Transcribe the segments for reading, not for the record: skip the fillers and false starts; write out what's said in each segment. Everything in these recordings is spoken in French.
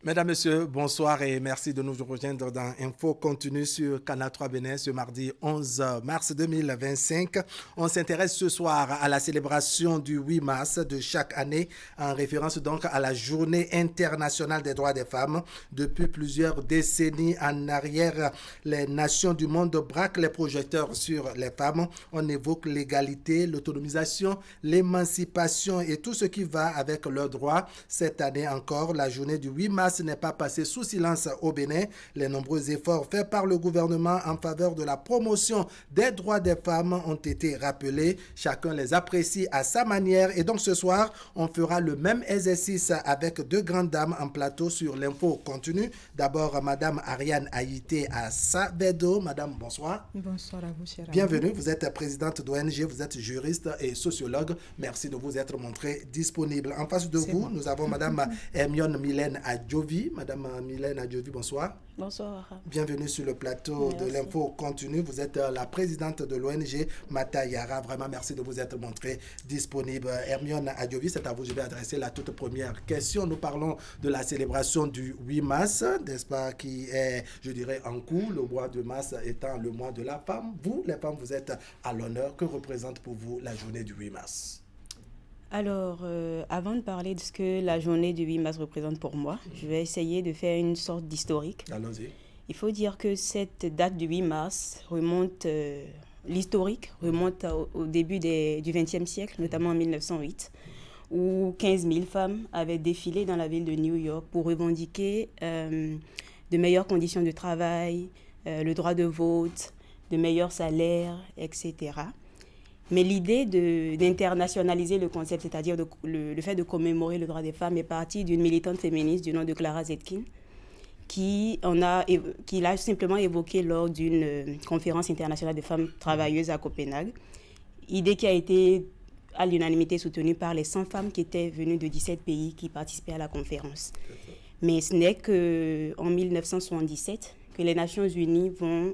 Mesdames, Messieurs, bonsoir et merci de nous rejoindre dans Info Continue sur Canal 3 Bénin ce mardi 11 mars 2025. On s'intéresse ce soir à la célébration du 8 mars de chaque année en référence donc à la Journée internationale des droits des femmes. Depuis plusieurs décennies en arrière, les nations du monde braquent les projecteurs sur les femmes. On évoque l'égalité, l'autonomisation, l'émancipation et tout ce qui va avec leurs droits. Cette année encore, la journée du 8 mars n'est pas passée sous silence au Bénin. Les nombreux efforts faits par le gouvernement en faveur de la promotion des droits des femmes ont été rappelés. Chacun les apprécie à sa manière. Et donc ce soir, on fera le même exercice avec deux grandes dames en plateau sur l'Info Continue. D'abord, Madame Ariane Haïté à Sabedo. Madame, bonsoir. Bonsoir à vous, chère Bienvenue. Vous êtes présidente d'ONG, vous êtes juriste et sociologue. Merci de vous être montrée disponible. En face de vous, nous avons Madame Hermione Mylène Adjovi. Madame Mylène Adjovi, bonsoir. Bonsoir. Bienvenue sur le plateau de l'Info Continue. Vous êtes la présidente de l'ONG Matayara. Vraiment, merci de vous être montrée disponible. Hermione Adjovi, c'est à vous que je vais adresser la toute première question. Nous parlons de la célébration du 8 mars, n'est-ce pas, qui est, je dirais, en cours, le mois de mars étant le mois de la femme. Vous, les femmes, vous êtes à l'honneur. Que représente pour vous la journée du 8 mars? Alors, avant de parler de ce que la journée du 8 mars représente pour moi, je vais essayer de faire une sorte d'historique. Allons-y. Il faut dire que cette date du 8 mars remonte, l'historique remonte au début du XXe siècle, notamment en 1908, où 15 000 femmes avaient défilé dans la ville de New York pour revendiquer de meilleures conditions de travail, le droit de vote, de meilleurs salaires, etc. Mais l'idée d'internationaliser le concept, c'est-à-dire le fait de commémorer le droit des femmes, est partie d'une militante féministe du nom de Clara Zetkin, qui l'a simplement évoqué lors d'une conférence internationale de femmes travailleuses à Copenhague. Idée qui a été à l'unanimité soutenue par les 100 femmes qui étaient venues de 17 pays qui participaient à la conférence. Mais ce n'est qu'en 1977 que les Nations Unies vont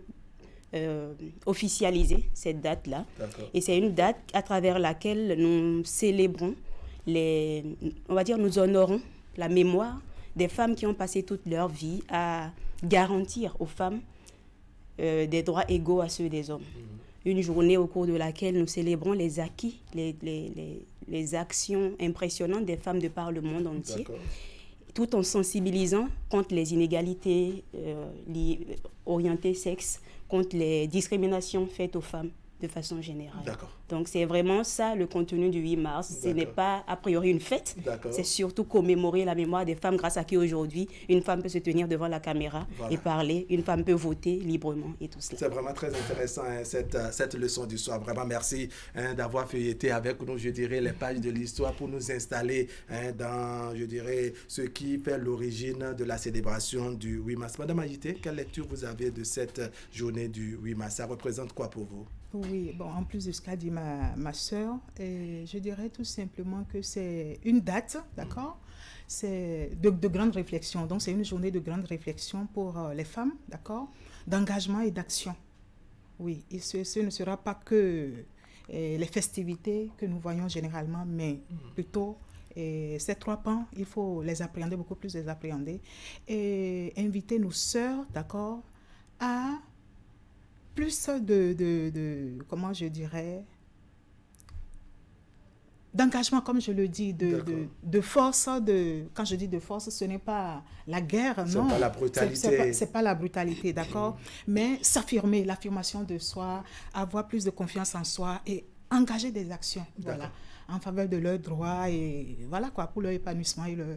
officialiser cette date-là. Et c'est une date à travers laquelle nous célébrons, nous honorons la mémoire des femmes qui ont passé toute leur vie à garantir aux femmes des droits égaux à ceux des hommes. Une journée au cours de laquelle nous célébrons les acquis, les actions impressionnantes des femmes de par le monde entier, tout en sensibilisant contre les inégalités orientées sexe, contre les discriminations faites aux femmes de façon générale. Donc c'est vraiment ça le contenu du 8 mars. Ce n'est pas a priori une fête, c'est surtout commémorer la mémoire des femmes grâce à qui aujourd'hui une femme peut se tenir devant la caméra et parler, une femme peut voter librement et tout cela. C'est vraiment très intéressant cette leçon d'histoire. Vraiment merci d'avoir feuilleté avec nous, je dirais, les pages de l'histoire pour nous installer dans, je dirais, ce qui fait l'origine de la célébration du 8 mars. Madame Agité, quelle lecture vous avez de cette journée du 8 mars? Ça représente quoi pour vous? Oui, bon, en plus de ce qu'a dit ma soeur, je dirais tout simplement que c'est une date, d'accord? C'est de grande réflexion. Donc, c'est une journée de grande réflexion pour les femmes, d'accord? D'engagement et d'action. Oui, et ce ne sera pas que les festivités que nous voyons généralement, mais plutôt ces trois pans, il faut les appréhender, beaucoup plus les appréhender. Et inviter nos sœurs, d'accord, à plus comment je dirais, d'engagement, comme je le dis, de force. Quand je dis de force, ce n'est pas la guerre, non. C'est pas la brutalité. C'est pas la brutalité, d'accord. Mais s'affirmer, l'affirmation de soi, avoir plus de confiance en soi et engager des actions, voilà, en faveur de leurs droits et voilà quoi, pour leur épanouissement et leur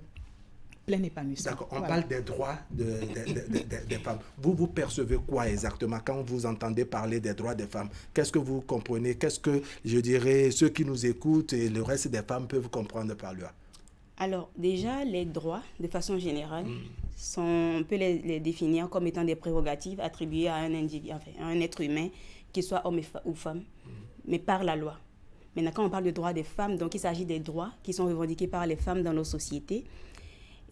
plein épanouissement. D'accord, on parle des droits des femmes. Vous percevez quoi exactement quand vous entendez parler des droits des femmes? Qu'est-ce que vous comprenez? Qu'est-ce que, je dirais, ceux qui nous écoutent et le reste des femmes peuvent comprendre par là? Alors, déjà, les droits, de façon générale, on peut les définir comme étant des prérogatives attribuées à un individu, enfin, à un être humain, qu'il soit homme ou femme, mais par la loi. Maintenant, quand on parle de droits des femmes, donc il s'agit des droits qui sont revendiqués par les femmes dans nos sociétés.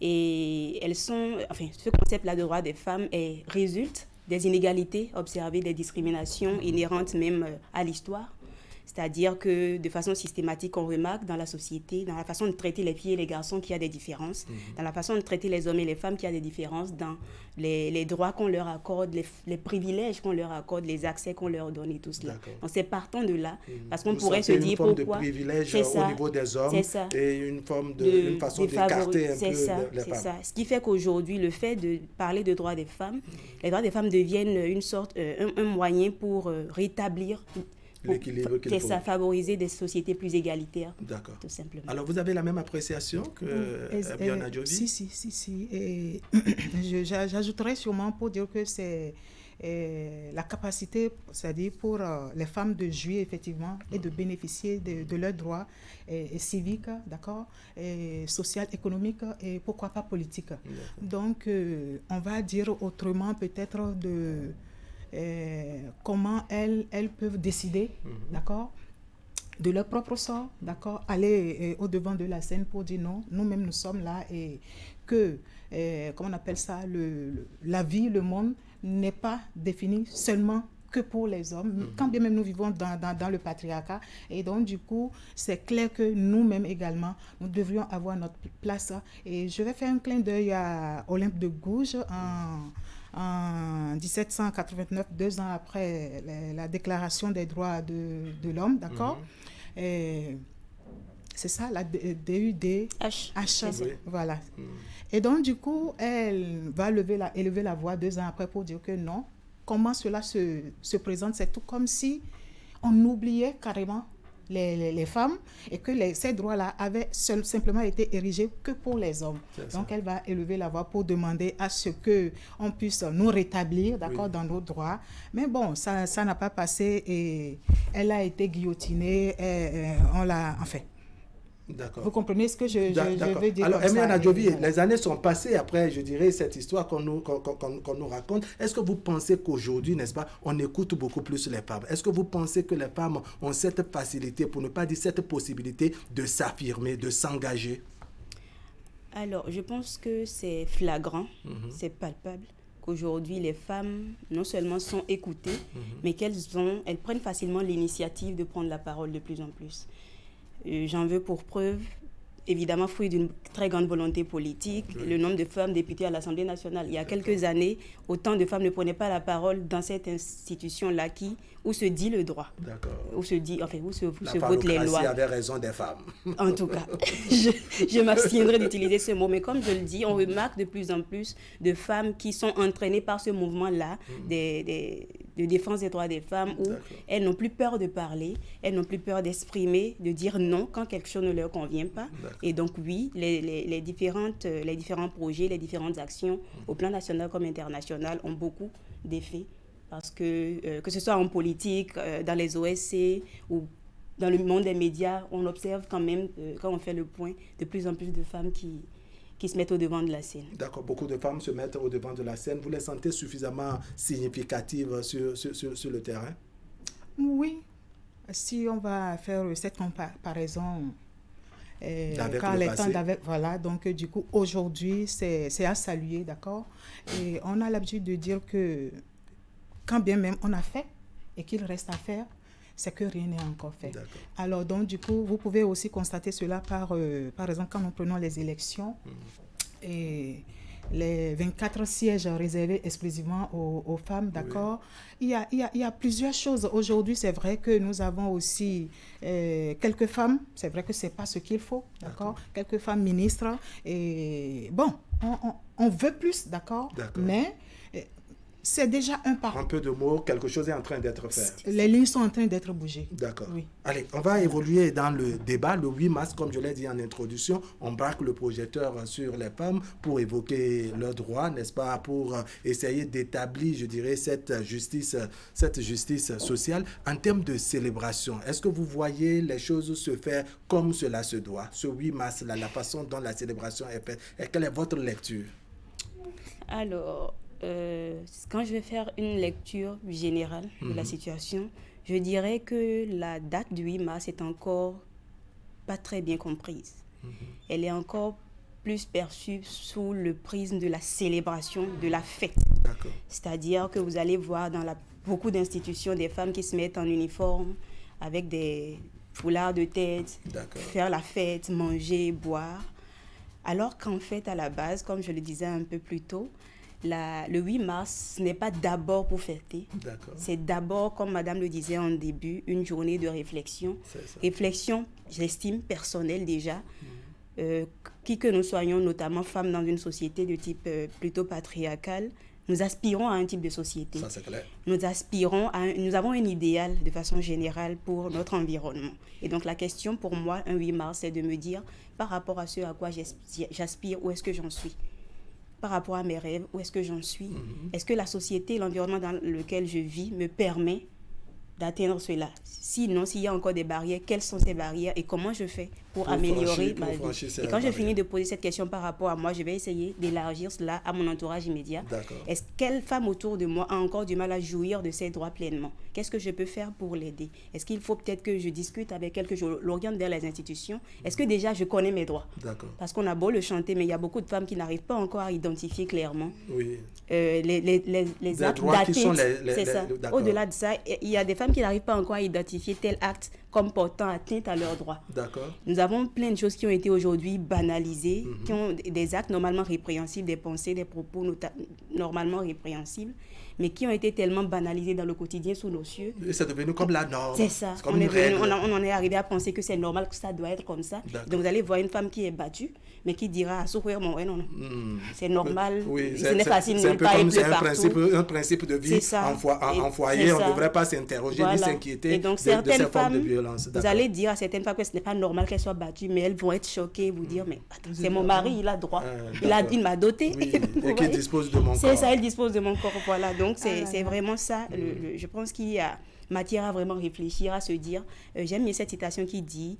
Et ce concept-là de droit des femmes résulte des inégalités observées, des discriminations inhérentes même à l'histoire, C'est-à-dire que de façon systématique, on remarque dans la société, dans la façon de traiter les filles et les garçons qu'il y a des différences, dans la façon de traiter les hommes et les femmes qu'il y a des différences, dans les droits qu'on leur accorde, les privilèges qu'on leur accorde, les accès qu'on leur donne et tout cela. Donc c'est partant de là, parce qu'on pourrait se dire pourquoi... une forme de privilège au niveau des hommes et une forme une façon d'écarter un peu les femmes. C'est ça. Ce qui fait qu'aujourd'hui, le fait de parler de droits des femmes, les droits des femmes deviennent une sorte, un moyen pour rétablir... l'équilibre qu'il faut. C'est ça, favoriser des sociétés plus égalitaires. D'accord. Tout simplement. Alors, vous avez la même appréciation que Biona Djovi? Si. Et j'ajouterais sûrement pour dire que c'est la capacité, c'est-à-dire pour les femmes de jouir effectivement et de bénéficier de leurs droits civiques, d'accord, social, économique et pourquoi pas politique. Donc, on va dire autrement peut-être de... comment elles peuvent décider, d'accord, de leur propre sort, d'accord, aller au-devant de la scène pour dire non, nous-mêmes nous sommes là et que, comment on appelle ça, la vie, le monde n'est pas défini seulement que pour les hommes, quand bien même nous vivons dans le patriarcat. Et donc, du coup, c'est clair que nous-mêmes également, nous devrions avoir notre place. Et je vais faire un clin d'œil à Olympe de Gouges en 1789, 2 ans après la déclaration des droits de l'homme, d'accord? C'est ça, la DUDH. Voilà. Et donc, du coup, elle va élever la voix 2 ans après pour dire que non, comment cela se présente, c'est tout comme si on oubliait carrément les femmes et que ces droits-là avaient simplement été érigés que pour les hommes. Donc, elle va élever la voix pour demander à ce qu'on puisse nous rétablir, d'accord, dans nos droits. Mais bon, ça n'a pas passé et elle a été guillotinée. On l'a... Enfin, d'accord. Vous comprenez ce que je veux dire? Alors, Biona Djovi, les années sont passées après, je dirais, cette histoire qu'on nous raconte. Est-ce que vous pensez qu'aujourd'hui, n'est-ce pas, on écoute beaucoup plus les femmes? Est-ce que vous pensez que les femmes ont cette facilité, pour ne pas dire cette possibilité, de s'affirmer, de s'engager? Alors, je pense que c'est flagrant, c'est palpable, qu'aujourd'hui, les femmes, non seulement sont écoutées, mais qu'elles prennent facilement l'initiative de prendre la parole de plus en plus. J'en veux pour preuve, évidemment, fruit d'une très grande volonté politique, le nombre de femmes députées à l'Assemblée nationale. Il y a quelques années, autant de femmes ne prenaient pas la parole dans cette institution-là où se dit le droit. D'accord. Où se votent les lois. La avait raison des femmes. En tout cas, je m'abstiendrai d'utiliser ce mot. Mais comme je le dis, on remarque de plus en plus de femmes qui sont entraînées par ce mouvement-là de défense des droits des femmes où elles n'ont plus peur de parler, elles n'ont plus peur d'exprimer, de dire non quand quelque chose ne leur convient pas. Et donc oui, les différents projets, les différentes actions au plan national comme international ont beaucoup d'effets parce que ce soit en politique, dans les OSC ou dans le monde des médias, on observe quand même, quand on fait le point, de plus en plus de femmes qui se mettent au devant de la scène. D'accord, beaucoup de femmes se mettent au devant de la scène. Vous les sentez suffisamment significatives sur le terrain? Oui. Si on va faire cette comparaison voilà, donc du coup, aujourd'hui, c'est à saluer, d'accord? Et on a l'habitude de dire que quand bien même on a fait et qu'il reste à faire, c'est que rien n'est encore fait. D'accord. Alors, donc, du coup, vous pouvez aussi constater cela par exemple, quand nous prenons les élections et les 24 sièges réservés exclusivement aux femmes, d'accord? Il y a plusieurs choses. Aujourd'hui, c'est vrai que nous avons aussi quelques femmes, c'est vrai que ce n'est pas ce qu'il faut, d'accord? Quelques femmes ministres. Et bon, on veut plus, d'accord? Mais c'est déjà un pas. Un peu de mots, quelque chose est en train d'être fait. Les lignes sont en train d'être bougées. D'accord. Oui. Allez, on va évoluer dans le débat. Le 8 mars, comme je l'ai dit en introduction, on braque le projecteur sur les femmes pour évoquer leurs droits, n'est-ce pas, pour essayer d'établir, je dirais, cette justice sociale. En termes de célébration, est-ce que vous voyez les choses se faire comme cela se doit? Ce 8 mars, la façon dont la célébration est faite, et quelle est votre lecture? Alors... quand je vais faire une lecture générale de la situation, je dirais que la date du 8 mars est encore pas très bien comprise. Elle est encore plus perçue sous le prisme de la célébration, de la fête. C'est-à-dire que vous allez voir dans beaucoup d'institutions des femmes qui se mettent en uniforme avec des foulards de tête, faire la fête, manger, boire. Alors qu'en fait, à la base, comme je le disais un peu plus tôt, le 8 mars, ce n'est pas d'abord pour fêter. C'est d'abord, comme Madame le disait en début, une journée de réflexion. Réflexion, j'estime, personnelle déjà. Qui que nous soyons, notamment femmes dans une société de type plutôt patriarcal, nous aspirons à un type de société. Ça, c'est clair. Nous avons un idéal de façon générale pour notre environnement. Et donc la question pour moi, un 8 mars, c'est de me dire, par rapport à ce à quoi j'aspire, où est-ce que j'en suis ? Par rapport à mes rêves, où est-ce que j'en suis ? Est-ce que la société, l'environnement dans lequel je vis me permet d'atteindre cela? Sinon, s'il y a encore des barrières, quelles sont ces barrières et comment je fais pour améliorer ma vie? Et quand je finis de poser cette question par rapport à moi, je vais essayer d'élargir cela à mon entourage immédiat. Quelle femme autour de moi a encore du mal à jouir de ses droits pleinement? Qu'est-ce que je peux faire pour l'aider? Est-ce qu'il faut peut-être que je discute avec elle, que je l'oriente vers les institutions? Est-ce que déjà je connais mes droits? Parce qu'on a beau le chanter, mais il y a beaucoup de femmes qui n'arrivent pas encore à identifier clairement les actes d'atteinte. C'est ça. Au-delà de ça, il y a des femmes qui n'arrivent pas encore à identifier tel acte comme portant atteinte à leurs droits. Nous avons plein de choses qui ont été aujourd'hui banalisées, qui ont des actes normalement répréhensibles, des pensées, des propos normalement répréhensibles, mais qui ont été tellement banalisés dans le quotidien sous nos cieux. Et c'est devenu comme la norme. C'est ça. On en est arrivé à penser que c'est normal, que ça doit être comme ça. Donc vous allez voir une femme qui est battue, mais qui dira à souffrir, non, c'est normal, ce n'est facile nulle part, il pleut partout. C'est un principe de vie en foyer, on ne devrait pas s'interroger ni s'inquiéter de ces formes de violence. Vous allez dire à certaines femmes que ce n'est pas normal qu'elles soient battues, mais elles vont être choquées, vous dire, mais attends, c'est mon mari, il a droit, il m'a doté. Et qui dispose de mon corps. C'est ça, il dispose de mon corps, voilà. Donc c'est vraiment ça, je pense qu'il y a matière à vraiment réfléchir, à se dire, j'aime bien cette citation qui dit,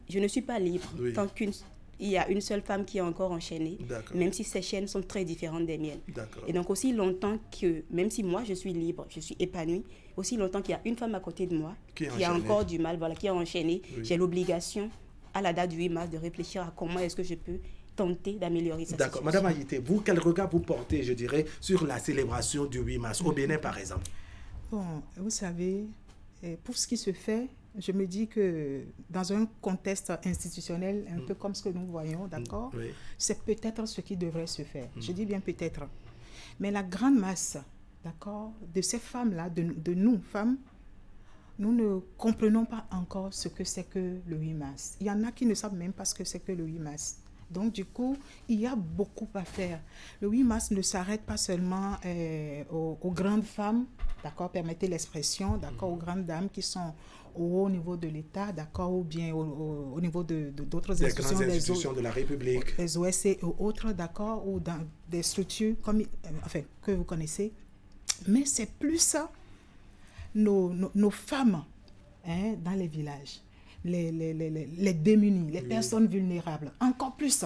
je ne suis pas libre, tant qu'il y a une seule femme qui est encore enchaînée, même si ces chaînes sont très différentes des miennes. Et donc aussi longtemps que, même si moi je suis libre, je suis épanouie, aussi longtemps qu'il y a une femme à côté de moi qui a encore du mal, qui est enchaînée, j'ai l'obligation, à la date du 8 mars, de réfléchir à comment est-ce que je peux tenter d'améliorer cette situation. Madame Ayité, vous, quel regard vous portez, je dirais, sur la célébration du 8 mars, au Bénin par exemple? Bon, vous savez, pour ce qui se fait, je me dis que dans un contexte institutionnel, un peu comme ce que nous voyons, c'est peut-être ce qui devrait se faire. Je dis bien peut-être. Mais la grande masse, de ces femmes-là, de nous, femmes, nous ne comprenons pas encore ce que c'est que le 8 mars. Il y en a qui ne savent même pas ce que c'est que le 8 mars. Donc, du coup, il y a beaucoup à faire. Le 8 mars ne s'arrête pas seulement aux grandes femmes, permettez l'expression, aux grandes dames qui sont au haut niveau de l'État, ou bien au niveau d'autres institutions. Des grandes institutions de la République. Les OSC et autres, ou dans des structures que vous connaissez. Mais c'est plus ça, nos femmes dans les villages. Les démunis, les personnes vulnérables, encore plus,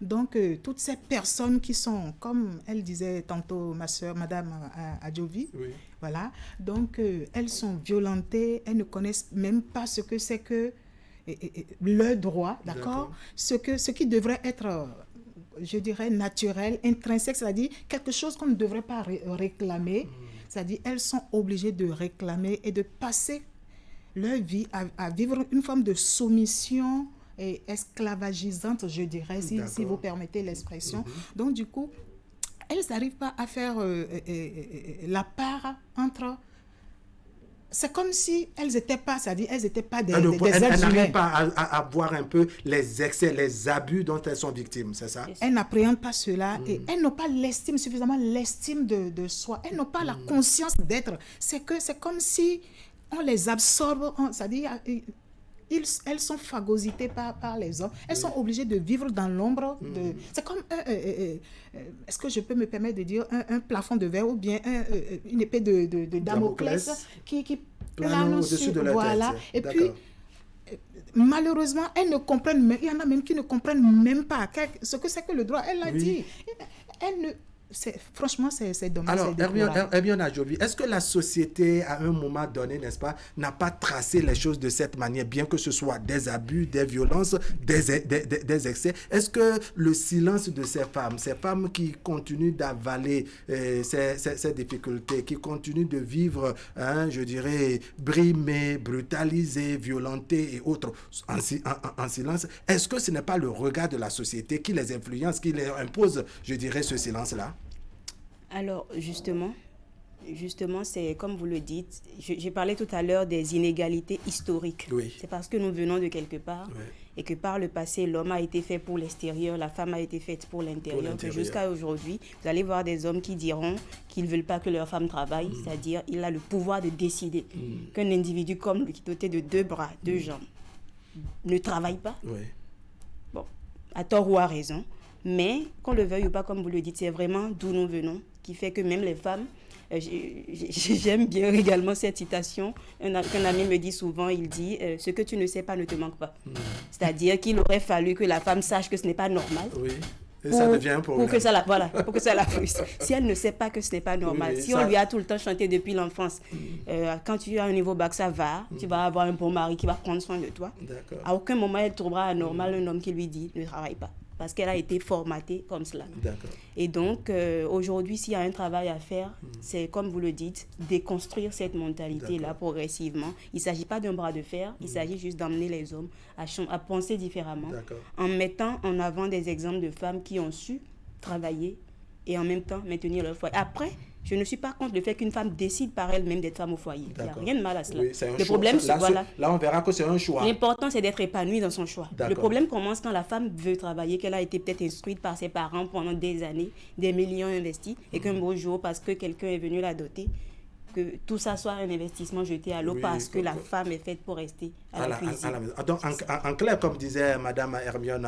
Donc, toutes ces personnes qui sont, comme elle disait tantôt, ma soeur, Madame Adjovi, voilà, donc elles sont violentées, elles ne connaissent même pas ce que c'est que leur droit, ce qui devrait être, je dirais, naturel, intrinsèque, c'est-à-dire quelque chose qu'on ne devrait pas réclamer, c'est-à-dire elles sont obligées de réclamer et de passer leur vie à vivre une forme de soumission et esclavagisante, je dirais, si vous permettez l'expression. Donc, du coup, elles n'arrivent pas à faire la part entre... C'est comme si elles n'étaient pas, c'est-à-dire elles n'étaient pas des êtres humains. Elles n'arrivent pas à voir un peu les excès, les abus dont elles sont victimes, c'est ça? Elles n'appréhendent pas cela et elles n'ont pas suffisamment l'estime de soi. Elles n'ont pas la conscience d'être. C'est comme si on les absorbe, c'est-à-dire elles sont phagocytées par les hommes. Elles sont obligées de vivre dans l'ombre. C'est comme, est-ce que je peux me permettre de dire, un plafond de verre ou bien une épée de Damoclès qui plane au-dessus de leur tête. Et puis, malheureusement, elles ne comprennent même, il y en a même qui ne comprennent même pas ce que c'est que le droit. Elle l'a dit. franchement, c'est dommage. Alors, Hermione Adjovi, est-ce que la société, à un moment donné, n'est-ce pas, n'a pas tracé les choses de cette manière, bien que ce soit des abus, des violences, des excès? Est-ce que le silence de ces femmes qui continuent d'avaler ces difficultés, qui continuent de vivre, je dirais, brimées, brutalisées, violentées et autres, en silence, est-ce que ce n'est pas le regard de la société qui les influence, qui leur impose, je dirais, ce silence-là? Alors, justement, c'est comme vous le dites, j'ai parlé tout à l'heure des inégalités historiques. Oui. C'est parce que nous venons de quelque part et que par le passé, l'homme a été fait pour l'extérieur, la femme a été faite pour l'intérieur. Que jusqu'à aujourd'hui, vous allez voir des hommes qui diront qu'ils ne veulent pas que leur femme travaille, c'est-à-dire il a le pouvoir de décider qu'un individu comme lui, qui est doté de 2 bras, 2 jambes, ne travaille pas. Oui. Bon, à tort ou à raison. Mais, qu'on le veuille ou pas, comme vous le dites, c'est vraiment d'où nous venons, qui fait que même les femmes, j'aime bien également cette citation qu'un ami me dit souvent, il dit « Ce que tu ne sais pas ne te manque pas ». C'est-à-dire qu'il aurait fallu que la femme sache que ce n'est pas normal. Oui. Et ça devient un problème. Pour que ça la frustre. Si elle ne sait pas que ce n'est pas normal, si on lui a tout le temps chanté depuis l'enfance, quand tu as un niveau bac, ça va, tu vas avoir un bon mari qui va prendre soin de toi. D'accord. À aucun moment, elle trouvera anormal un homme qui lui dit « Ne travaille pas ». Parce qu'elle a été formatée comme cela. D'accord. Et donc, aujourd'hui, s'il y a un travail à faire, c'est, comme vous le dites, déconstruire cette mentalité-là progressivement. Il ne s'agit pas d'un bras de fer, il s'agit juste d'emmener les hommes à penser différemment, en mettant en avant des exemples de femmes qui ont su travailler et en même temps maintenir leur foyer. Après, je ne suis pas contre le fait qu'une femme décide par elle-même d'être femme au foyer. Il n'y a rien de mal à cela. Oui, c'est un le choix. problème, c'est là, on verra que c'est un choix. L'important, c'est d'être épanouie dans son choix. D'accord. Le problème commence quand la femme veut travailler, qu'elle a été peut-être instruite par ses parents pendant des années, des millions investis, et qu'un beau jour, parce que quelqu'un est venu la doter, que tout ça soit un investissement jeté à l'eau parce que la femme est faite pour rester à la cuisine. Donc, en clair, comme disait Madame Hermione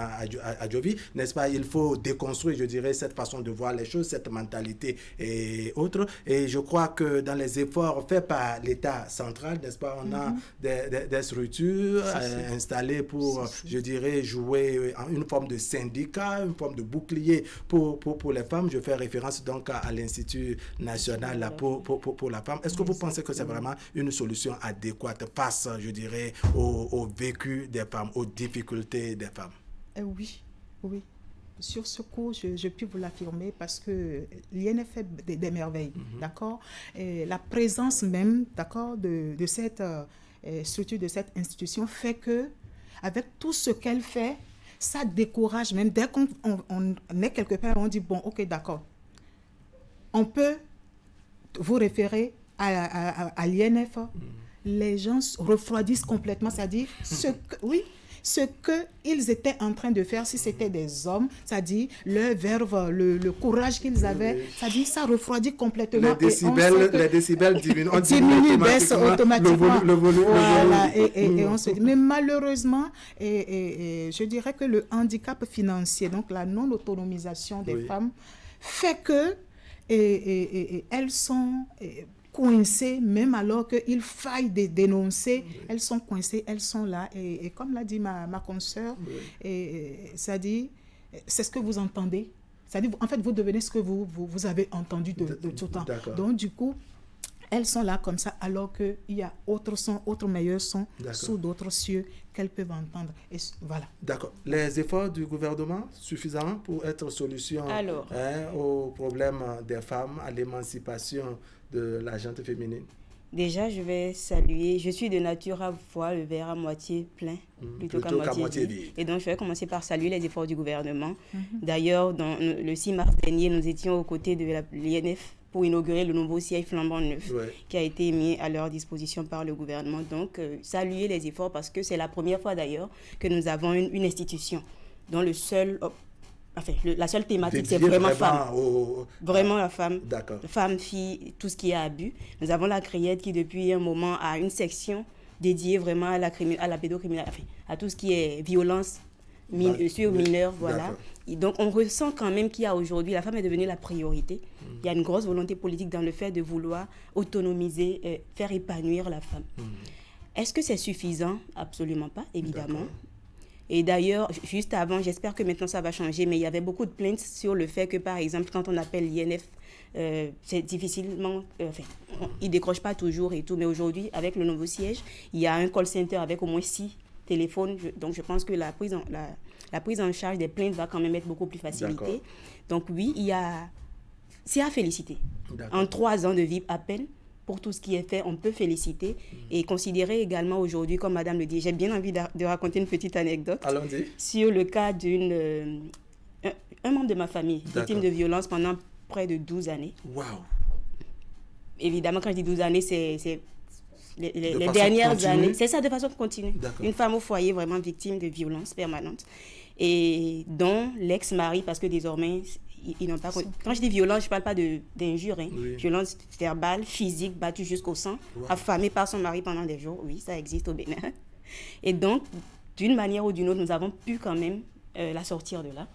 Adjovi, n'est-ce pas, il faut déconstruire, je dirais, cette façon de voir les choses, cette mentalité et autres. Et je crois que dans les efforts faits par l'État central, n'est-ce pas, on a des structures installées pour, je dirais, jouer une forme de syndicat, une forme de bouclier pour les femmes. Je fais référence donc à l'Institut national pour la femme. Est-ce que vous pensez que c'est vraiment une solution adéquate face, je dirais, au vécu des femmes, aux difficultés des femmes? Oui. Sur ce coup, je puis vous l'affirmer parce que l'INF fait des merveilles, d'accord? Et la présence même, d'accord, de cette structure, de cette institution fait que, avec tout ce qu'elle fait, ça décourage même. Dès qu'on est quelque part, on dit, bon, ok, d'accord, on peut vous référer à l'INF, les gens refroidissent complètement, c'est-à-dire ce qu'ils étaient en train de faire si c'était des hommes, c'est-à-dire leur verve, le courage qu'ils avaient, c'est-à-dire ça refroidit complètement. Les décibels diminuent, baissent automatiquement. Le volume. Voilà, et on se dit, mais malheureusement, je dirais que le handicap financier, donc la non-autonomisation des femmes, fait que elles sont coincées, même alors qu'il faille dénoncer, elles sont coincées, elles sont là. Et comme l'a dit ma consoeur, ça dit, c'est ce que vous entendez. Ça dit, en fait, vous devenez ce que vous avez entendu de tout temps. Donc, du coup, elles sont là comme ça, alors qu'il y a autres meilleurs sons sous d'autres cieux qu'elles peuvent entendre. Et voilà. D'accord. Les efforts du gouvernement suffisants pour être solution au problème des femmes, à l'émancipation de la gente féminine? Déjà, je vais saluer. Je suis de nature à voir le verre à moitié plein plutôt qu'à moitié vide. Et donc, je vais commencer par saluer les efforts du gouvernement. D'ailleurs, le 6 mars dernier, nous étions aux côtés de l'INF pour inaugurer le nouveau siège flambant neuf qui a été mis à leur disposition par le gouvernement. Donc, saluer les efforts parce que c'est la première fois d'ailleurs que nous avons une institution dont la seule thématique, c'est vraiment femme. Vraiment la femme. D'accord. Femme, fille, tout ce qui est abus. Nous avons la CRIED qui, depuis un moment, a une section dédiée vraiment à la pédocriminalité, à tout ce qui est violence sur mineurs, voilà. Et donc, on ressent quand même qu'il y a aujourd'hui, la femme est devenue la priorité. Il y a une grosse volonté politique dans le fait de vouloir autonomiser, faire épanouir la femme. Est-ce que c'est suffisant? Absolument pas, évidemment. Et d'ailleurs, juste avant, j'espère que maintenant ça va changer, mais il y avait beaucoup de plaintes sur le fait que, par exemple, quand on appelle l'INF, c'est difficilement, ils ne décrochent pas toujours et tout, mais aujourd'hui, avec le nouveau siège, il y a un call center avec au moins 6 téléphones, donc je pense que la prise en charge des plaintes va quand même être beaucoup plus facilitée. Donc oui, c'est à féliciter. En 3 ans de vie à peine, pour tout ce qui est fait, on peut féliciter et considérer également aujourd'hui, comme Madame le dit, j'ai bien envie de raconter une petite anecdote. Allons-y. Sur le cas un membre de ma famille, victime de violence pendant près de 12 années. Waouh! Évidemment, quand je dis 12 années, c'est les dernières années. C'est ça, de façon continue. Une femme au foyer vraiment victime de violence permanente. Et dont l'ex-mari, parce que désormais, ils n'ont pas... Quand je dis violence, je ne parle pas d'injure. Violence verbale, physique, battue jusqu'au sang, affamée par son mari pendant des jours. Oui, ça existe au Bénin. Et donc, d'une manière ou d'une autre, nous avons pu quand même la sortir de là.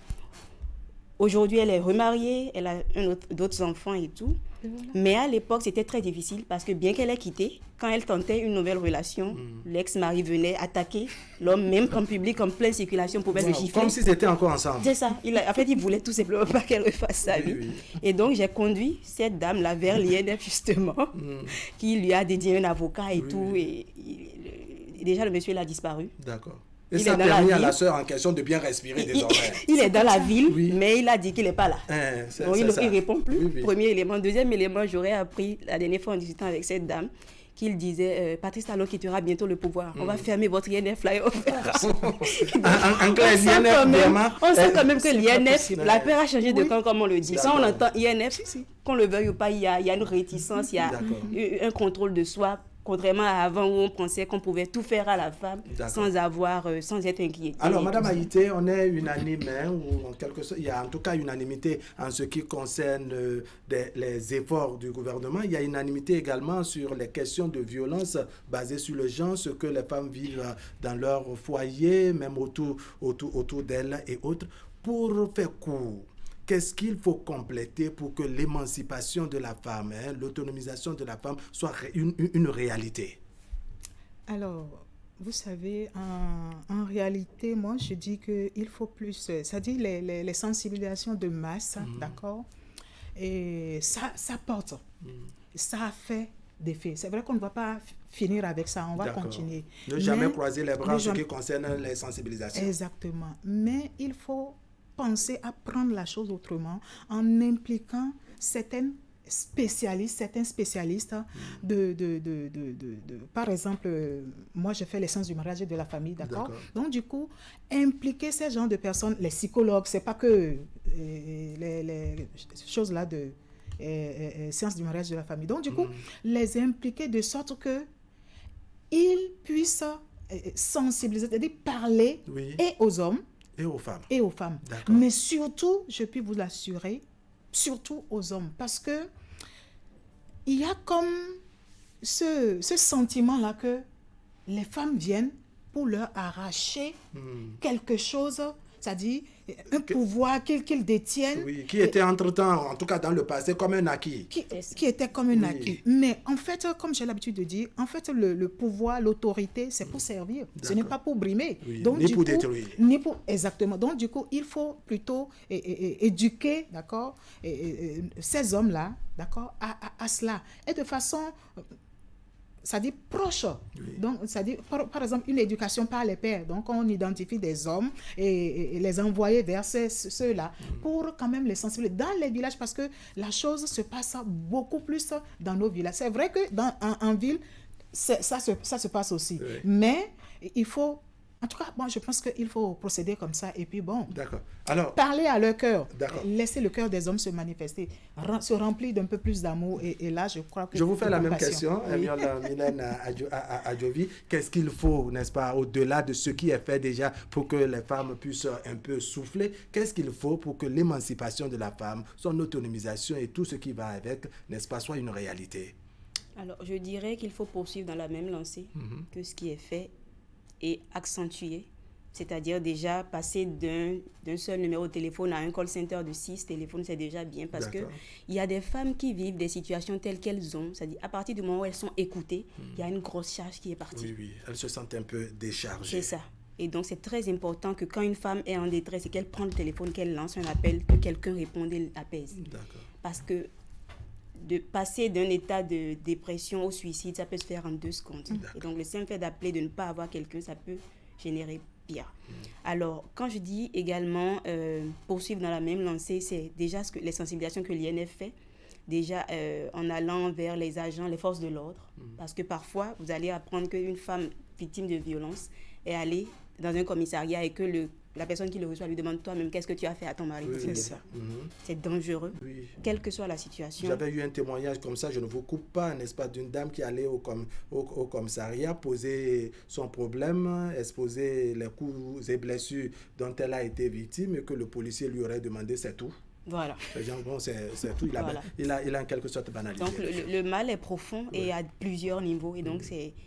Aujourd'hui, elle est remariée, elle a d'autres enfants et tout. Et voilà. Mais à l'époque, c'était très difficile parce que bien qu'elle ait quitté, quand elle tentait une nouvelle relation, l'ex-mari venait attaquer l'homme, même en public, en pleine circulation, pouvait le gifler. Comme s'ils étaient encore ensemble. C'est ça. En fait, il voulait tout simplement pas qu'elle refasse sa vie. Oui. Et donc, j'ai conduit cette dame-là vers l'INF, justement, qui lui a dédié un avocat et tout. Et déjà, le monsieur, il a disparu. D'accord. Et ça a permis à la sœur en question de bien respirer désormais. Il est dans la ville, mais il a dit qu'il n'est pas là. Donc, il ne répond plus. Premier élément. Deuxième élément, j'aurais appris la dernière fois en discutant avec cette dame qu'il disait Patrice Talon quittera bientôt le pouvoir. On va fermer votre INF là. En clair, l'INF, vraiment. On sait quand même que l'INF, la peur a changé de camp, comme on le dit. Quand on entend INF, qu'on le veuille ou pas, il y a une réticence, il y a un contrôle de soi. Contrairement à avant où on pensait qu'on pouvait tout faire à la femme sans être inquiété. Alors, Madame Haïté, on est unanime, ou en quelque sorte, il y a en tout cas unanimité en ce qui concerne les efforts du gouvernement. Il y a unanimité également sur les questions de violence basées sur le genre, ce que les femmes vivent dans leur foyer, même autour d'elles et autres. Pour faire court, qu'est-ce qu'il faut compléter pour que l'émancipation de la femme, l'autonomisation de la femme soit une réalité? Alors, vous savez, en réalité, moi, je dis qu'il faut plus, c'est-à-dire les sensibilisations de masse, d'accord? Et ça porte, ça a fait des faits. C'est vrai qu'on ne va pas finir avec ça, on va continuer. Ne jamais croiser les bras en ce qui concerne les sensibilisations. Exactement. Mais il faut penser à prendre la chose autrement en impliquant certains spécialistes par exemple, moi je fais les sciences du mariage et de la famille, d'accord? Donc du coup, impliquer ces genres de personnes, les psychologues, c'est pas que les choses là de sciences du mariage et de la famille. Donc du coup, les impliquer de sorte que ils puissent sensibiliser, c'est-à-dire parler et aux hommes, et aux femmes. Mais surtout, je puis vous l'assurer, surtout aux hommes. Parce que il y a comme ce sentiment-là que les femmes viennent pour leur arracher quelque chose, c'est-à-dire un pouvoir qu'ils détiennent. Oui, qui était entre-temps, en tout cas dans le passé, comme un acquis. Qui était comme un acquis. Mais en fait, comme j'ai l'habitude de dire, en fait, le pouvoir, l'autorité, c'est pour servir. Ce n'est pas pour brimer. Donc, ni pour détruire. Exactement. Donc, du coup, il faut plutôt éduquer, d'accord, ces hommes-là, d'accord, à cela. Et de façon... c'est-à-dire proche. Donc, c'est-à-dire, par exemple, une éducation par les pères. Donc, on identifie des hommes et les envoyer vers ceux-là pour quand même les sensibiliser dans les villages, parce que la chose se passe beaucoup plus dans nos villages. C'est vrai que en ville, ça se passe aussi. Mais il faut... En tout cas, moi, je pense qu'il faut procéder comme ça. Et puis, bon, parler à leur cœur. Laisser le cœur des hommes se manifester. Se remplir d'un peu plus d'amour. Et là, je crois que... Je vous fais la même question, Mylène Adjovi. Qu'est-ce qu'il faut, n'est-ce pas, au-delà de ce qui est fait déjà pour que les femmes puissent un peu souffler? Qu'est-ce qu'il faut pour que l'émancipation de la femme, son autonomisation et tout ce qui va avec, n'est-ce pas, soit une réalité? Alors, je dirais qu'il faut poursuivre dans la même lancée que ce qui est fait et accentuer, c'est-à-dire déjà passer d'un seul numéro de téléphone à un call center de 6 téléphones, c'est déjà bien, parce qu'il y a des femmes qui vivent des situations telles qu'elles ont, c'est-à-dire à partir du moment où elles sont écoutées, il y a une grosse charge qui est partie. Oui, elles se sentent un peu déchargées. C'est ça. Et donc, c'est très important que quand une femme est en détresse et qu'elle prend le téléphone, qu'elle lance un appel, que quelqu'un réponde et l'apaise. D'accord. Parce que de passer d'un état de dépression au suicide, ça peut se faire en 2 secondes. Et donc, le simple fait d'appeler, de ne pas avoir quelqu'un, ça peut générer pire. Alors, quand je dis également poursuivre dans la même lancée, c'est déjà les sensibilisations que l'INF fait, déjà en allant vers les agents, les forces de l'ordre, parce que parfois, vous allez apprendre qu'une femme victime de violence est allée dans un commissariat et que la personne qui le reçoit lui demande toi-même qu'est-ce que tu as fait à ton mari. Oui, c'est ça. C'est dangereux, quelle que soit la situation. J'avais eu un témoignage comme ça, je ne vous coupe pas, n'est-ce pas, d'une dame qui allait au commissariat poser son problème, exposer les coups et blessures dont elle a été victime et que le policier lui aurait demandé c'est tout. Voilà. Bon, c'est tout. Il a en quelque sorte banalisé. Donc, le mal est profond et à plusieurs niveaux. Et donc,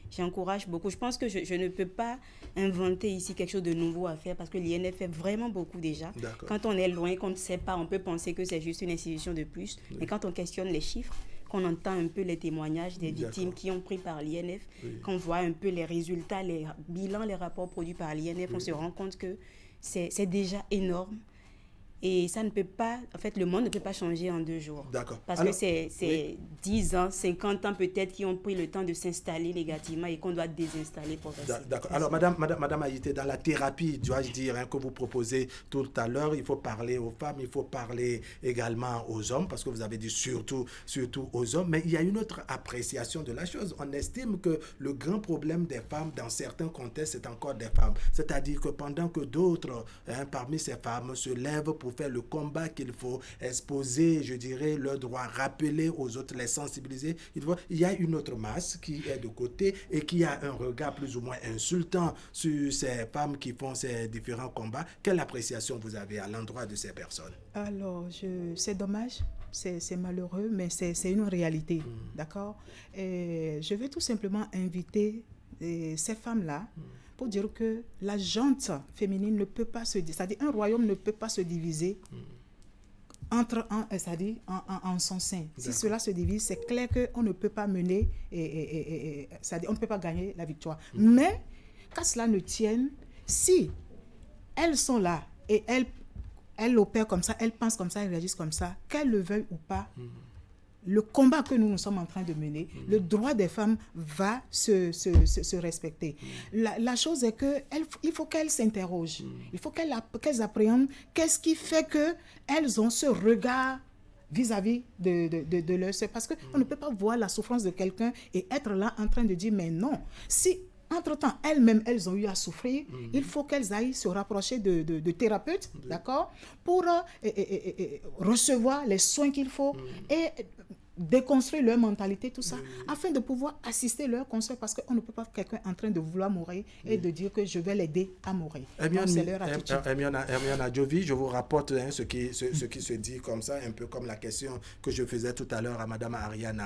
j'encourage beaucoup. Je pense que je ne peux pas inventer ici quelque chose de nouveau à faire parce que l'INF fait vraiment beaucoup déjà. Quand on est loin, qu'on ne sait pas, on peut penser que c'est juste une institution de plus. Mais quand on questionne les chiffres, qu'on entend un peu les témoignages des victimes qui ont pris par l'INF, qu'on voit un peu les résultats, les bilans, les rapports produits par l'INF, on se rend compte que c'est déjà énorme. Et ça ne peut pas, en fait, le monde ne peut pas changer en 2 jours. D'accord. Parce que c'est 10 ans, 50 ans peut-être qui ont pris le temps de s'installer négativement et qu'on doit désinstaller progressivement. D'accord. Alors, Madame Ayité, dans la thérapie, dois-je dire, que vous proposez tout à l'heure, il faut parler aux femmes, il faut parler également aux hommes, parce que vous avez dit surtout aux hommes, mais il y a une autre appréciation de la chose. On estime que le grand problème des femmes, dans certains contextes, c'est encore des femmes. C'est-à-dire que pendant que d'autres, parmi ces femmes, se lèvent pour faire le combat qu'il faut, exposer, je dirais, leurs droits, rappeler aux autres, les sensibiliser. Il y a une autre masse qui est de côté et qui a un regard plus ou moins insultant sur ces femmes qui font ces différents combats. Quelle appréciation vous avez à l'endroit de ces personnes? Alors, c'est dommage, c'est malheureux, mais c'est une réalité, d'accord? Et je vais tout simplement inviter ces femmes-là pour dire que la gente féminine ne peut pas se diviser, c'est-à-dire un royaume ne peut pas se diviser en son sein. Si cela se divise, c'est clair qu'on ne peut pas mener, c'est-à-dire on ne peut pas gagner la victoire. Mais, qu'à cela ne tienne, si elles sont là et elles opèrent comme ça, elles pensent comme ça, elles réagissent comme ça, qu'elles le veuillent ou pas, le combat que nous sommes en train de mener, le droit des femmes va se respecter. La chose est qu'il faut qu'elles s'interrogent, il faut qu'elles appréhendent qu'est-ce qui fait qu'elles ont ce regard vis-à-vis de leur sœur. Parce qu'on ne peut pas voir la souffrance de quelqu'un et être là en train de dire mais non. Si entre-temps, elles-mêmes, elles ont eu à souffrir, il faut qu'elles aillent se rapprocher de thérapeutes, d'accord, pour recevoir les soins qu'il faut et déconstruire leur mentalité, tout ça, afin de pouvoir assister leurs conseils, parce qu'on ne peut pas quelqu'un en train de vouloir mourir et de dire que je vais l'aider à mourir. C'est leur attitude. Hermione Adjovi, je vous rapporte ce qui se dit comme ça, un peu comme la question que je faisais tout à l'heure à Madame Ariane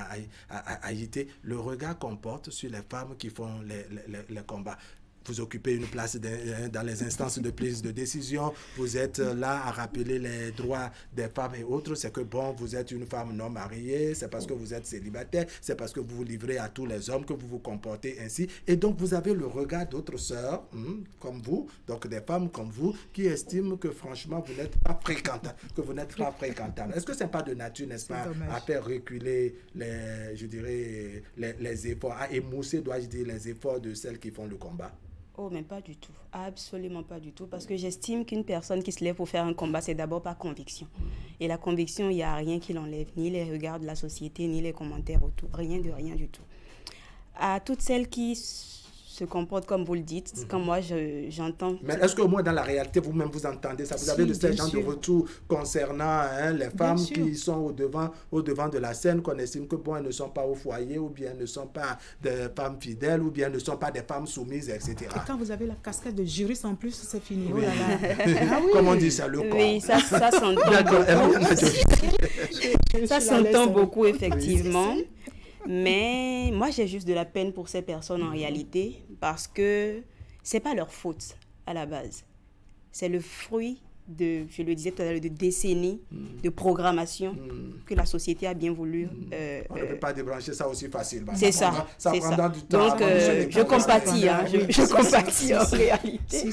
Ayité, le regard qu'on porte sur les femmes qui font les combats. Vous occupez une place dans les instances de prise de décision, vous êtes là à rappeler les droits des femmes et autres, c'est que bon, vous êtes une femme non mariée, c'est parce que vous êtes célibataire, c'est parce que vous vous livrez à tous les hommes que vous vous comportez ainsi, et donc vous avez le regard d'autres sœurs, comme vous, donc des femmes comme vous, qui estiment que franchement vous n'êtes pas fréquentables, Est-ce que c'est pas de nature, n'est-ce pas, à faire reculer les efforts, à émousser, dois-je dire, les efforts de celles qui font le combat? Oh, mais pas du tout. Absolument pas du tout. Parce que j'estime qu'une personne qui se lève pour faire un combat, c'est d'abord par conviction. Et la conviction, il n'y a rien qui l'enlève. Ni les regards de la société, ni les commentaires autour. Rien du tout. À toutes celles qui se comportent comme vous le dites, quand moi j'entends... Mais est-ce qu'au moins dans la réalité, vous-même vous entendez ça? Vous avez de ces gens de retour concernant les femmes qui sont au devant de la scène, qu'on estime que bon, elles ne sont pas au foyer, ou bien ne sont pas des femmes fidèles, ou bien ne sont pas des femmes soumises, etc. Et quand vous avez la casquette de juriste en plus, c'est fini. Oui. Oh là là. Comment on dit ça, le corps? Oui, ça s'entend beaucoup. Ça s'entend beaucoup, effectivement. Mais moi, j'ai juste de la peine pour ces personnes en réalité, parce que c'est pas leur faute à la base. C'est le fruit je le disais tout à l'heure, de décennies de programmation que la société a bien voulu. On ne peut pas débrancher ça aussi facilement. C'est ça. Ça prendra du temps. Donc, je compatis, je compatis en réalité.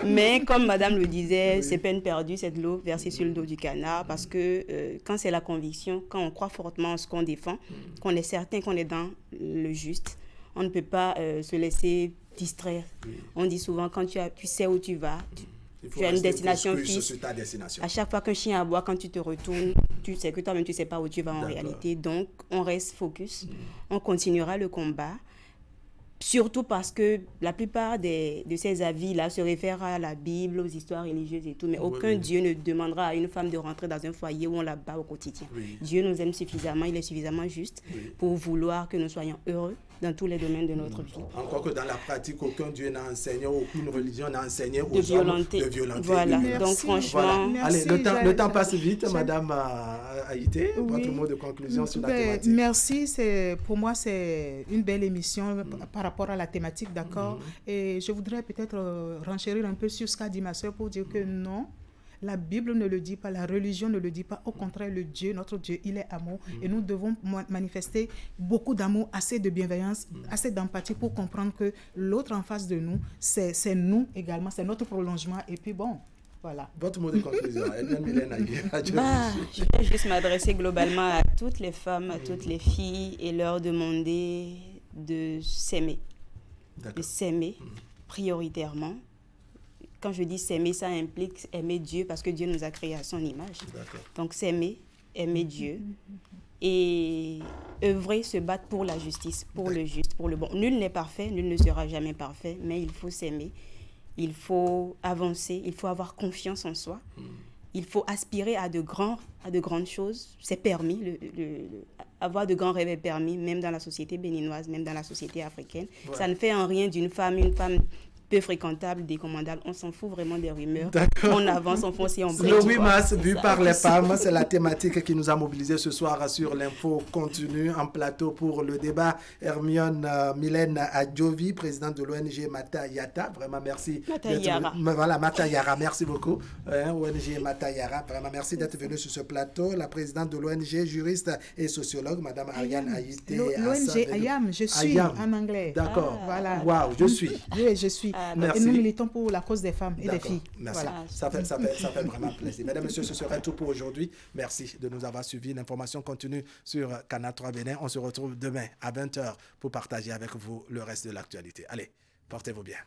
Mais comme madame le disait, c'est peine perdue, c'est de l'eau versée sur le dos du canard, parce que quand c'est la conviction, quand on croit fortement en ce qu'on défend, qu'on est certain qu'on est dans le juste, on ne peut pas se laisser distraire. On dit souvent, quand tu sais où tu vas, tu as une destination fixe. À chaque fois qu'un chien aboie, quand tu te retournes, tu sais que toi-même, tu ne sais pas où tu vas en réalité. Donc, on reste focus. On continuera le combat. Surtout parce que la plupart de ces avis-là se réfèrent à la Bible, aux histoires religieuses et tout. Mais aucun Dieu ne demandera à une femme de rentrer dans un foyer où on la bat au quotidien. Dieu nous aime suffisamment, il est suffisamment juste pour vouloir que nous soyons heureux dans tous les domaines de notre vie. Encore que dans la pratique, aucun Dieu n'a enseigné, aucune religion n'a enseigné aux hommes de violenter. Voilà, Merci. Donc franchement... Voilà. Allez, le temps passe vite, Madame Haïté, votre mot de conclusion sur la thématique. Merci, pour moi c'est une belle émission par rapport à la thématique, d'accord. Et je voudrais peut-être renchérir un peu sur ce qu'a dit ma soeur pour dire que non, la Bible ne le dit pas, la religion ne le dit pas. Au contraire, notre Dieu, il est amour. Et nous devons manifester beaucoup d'amour, assez de bienveillance, assez d'empathie pour comprendre que l'autre en face de nous, c'est nous également, c'est notre prolongement. Et puis bon, voilà. Votre mot de conclusion, Mylène. Je vais juste m'adresser globalement à toutes les femmes, à toutes les filles et leur demander de s'aimer. De s'aimer prioritairement. Quand je dis s'aimer, ça implique aimer Dieu parce que Dieu nous a créés à son image. Donc s'aimer, aimer Dieu et œuvrer, se battre pour la justice, pour le juste, pour le bon. Nul n'est parfait, nul ne sera jamais parfait, mais il faut s'aimer, il faut avancer, il faut avoir confiance en soi, il faut aspirer à de grandes choses. C'est permis, avoir de grands rêves est permis, même dans la société béninoise, même dans la société africaine. Ouais. Ça ne fait en rien une femme peu fréquentable, décommandable. On s'en fout vraiment des rumeurs. On avance, on fonce et on brille. Le 8 mars, vu par les femmes, c'est la thématique qui nous a mobilisés ce soir sur l'info continue en plateau pour le débat. Hermione Mylène Adjovi, présidente de l'ONG Mata Yara. Vraiment, merci. Mata Yara, merci beaucoup. ONG Mata Yara, vraiment, merci d'être venue sur ce plateau. La présidente de l'ONG, juriste et sociologue, Madame Ariane Haïté. L'ONG Ayam, je suis en anglais. D'accord. Voilà. Waouh, je suis. Oui, je suis. Et nous militons pour la cause des femmes et des filles. Merci. Voilà. Ça fait vraiment plaisir. Mesdames et messieurs, ce serait tout pour aujourd'hui. Merci de nous avoir suivis. L'information continue sur Canal 3 Bénin. On se retrouve demain à 20h pour partager avec vous le reste de l'actualité. Allez, portez-vous bien.